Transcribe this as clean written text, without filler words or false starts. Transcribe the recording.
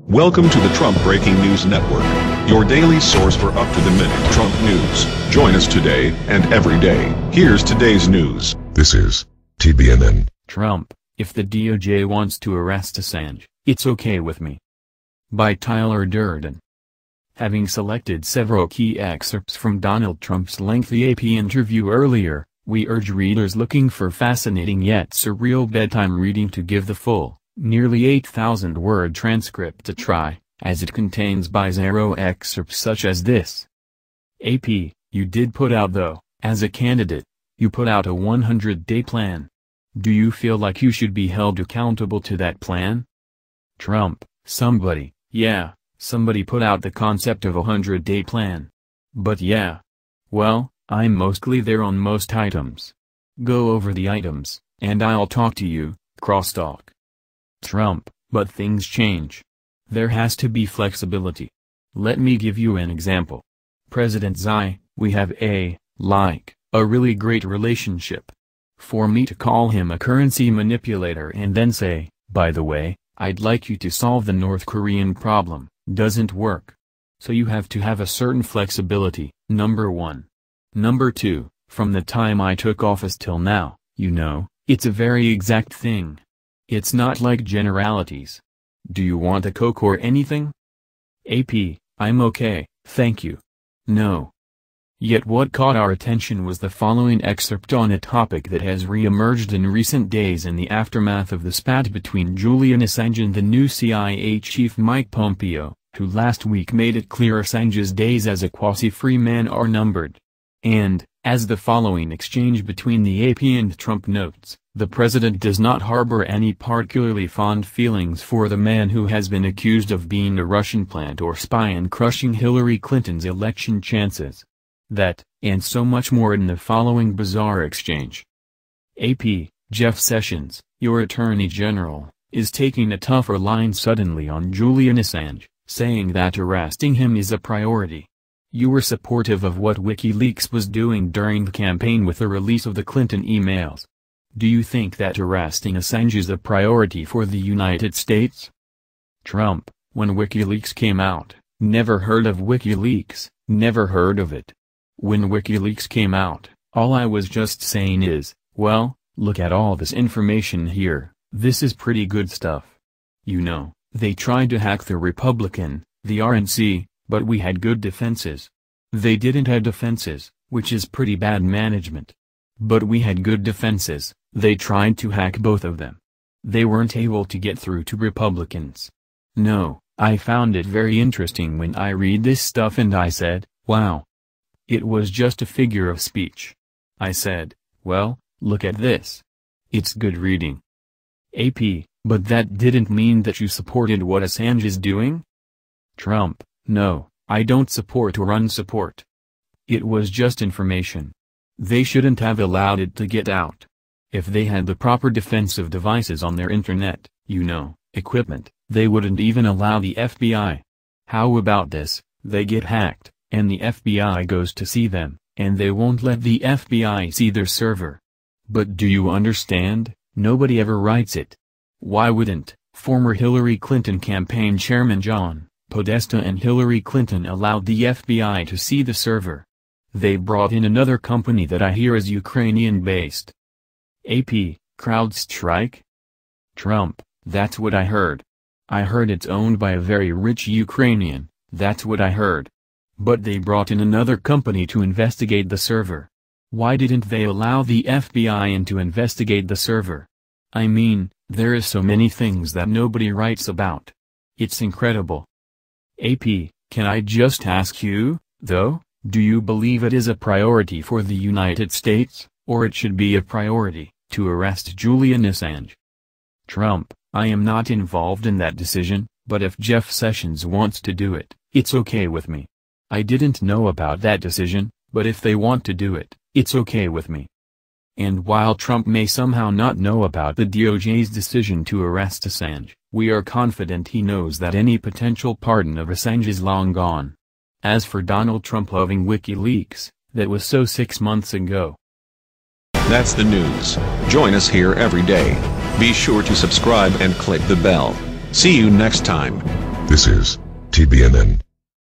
Welcome to the Trump Breaking News Network, your daily source for up-to-the-minute Trump news. Join us today and every day. Here's today's news. This is TBNN. Trump, if the DOJ wants to arrest Assange, it's okay with me. By Tyler Durden. Having selected several key excerpts from Donald Trump's lengthy AP interview earlier, we urge readers looking for fascinating yet surreal bedtime reading to give the full, nearly 8,000-word transcript a try, as it contains bizarro excerpts such as this. AP, you did put out though, as a candidate, you put out a 100-day plan. Do you feel like you should be held accountable to that plan? Trump, somebody put out the concept of a 100-day plan. But yeah. Well, I'm mostly there on most items. Go over the items, and I'll talk to you, Crosstalk. Trump, but things change. There has to be flexibility. Let me give you an example. President Xi, we have a really great relationship. For me to call him a currency manipulator and then say, by the way, I'd like you to solve the North Korean problem, doesn't work. So you have to have a certain flexibility, number one. Number two, from the time I took office till now, it's a very exact thing. It's not like generalities. Do you want a Coke or anything? AP, I'm okay, thank you. No. Yet what caught our attention was the following excerpt on a topic that has re-emerged in recent days in the aftermath of the spat between Julian Assange and the new CIA chief Mike Pompeo, who last week made it clear Assange's days as a quasi-free man are numbered. And, as the following exchange between the AP and Trump notes, the president does not harbor any particularly fond feelings for the man who has been accused of being a Russian plant or spy and crushing Hillary Clinton's election chances. That, and so much more in the following bizarre exchange. AP, Jeff Sessions, your Attorney General, is taking a tougher line suddenly on Julian Assange, saying that arresting him is a priority. You were supportive of what WikiLeaks was doing during the campaign with the release of the Clinton emails. Do you think that arresting Assange is a priority for the United States? Trump, when WikiLeaks came out, never heard of WikiLeaks, never heard of it. When WikiLeaks came out, all I was just saying is, well, look at all this information here, this is pretty good stuff. They tried to hack the Republican, the RNC, but we had good defenses. They didn't have defenses, which is pretty bad management. But we had good defenses, they tried to hack both of them. They weren't able to get through to Republicans. No, I found it very interesting when I read this stuff and I said, wow. It was just a figure of speech. I said, well, look at this. It's good reading. AP, but that didn't mean that you supported what Assange is doing? Trump, no, I don't support or unsupport. It was just information. They shouldn't have allowed it to get out. If they had the proper defensive devices on their internet, equipment, they wouldn't even allow the FBI. How about this, they get hacked, and the FBI goes to see them, and they won't let the FBI see their server. But do you understand, nobody ever writes it. Why wouldn't former Hillary Clinton campaign chairman John Podesta and Hillary Clinton allowed the FBI to see the server? They brought in another company that I hear is Ukrainian-based. AP, CrowdStrike? Trump, that's what I heard. I heard it's owned by a very rich Ukrainian, that's what I heard. But they brought in another company to investigate the server. Why didn't they allow the FBI in to investigate the server? I mean, there is so many things that nobody writes about. It's incredible. AP, can I just ask you, though, do you believe it is a priority for the United States, or it should be a priority, to arrest Julian Assange? Trump, I am not involved in that decision, but if Jeff Sessions wants to do it, it's okay with me. I didn't know about that decision, but if they want to do it, it's okay with me. And while Trump may somehow not know about the DOJ's decision to arrest Assange, we are confident he knows that any potential pardon of Assange is long gone. As for Donald Trump loving WikiLeaks, that was so 6 months ago. That's the news. Join us here every day. Be sure to subscribe and click the bell. See you next time. This is TBNN.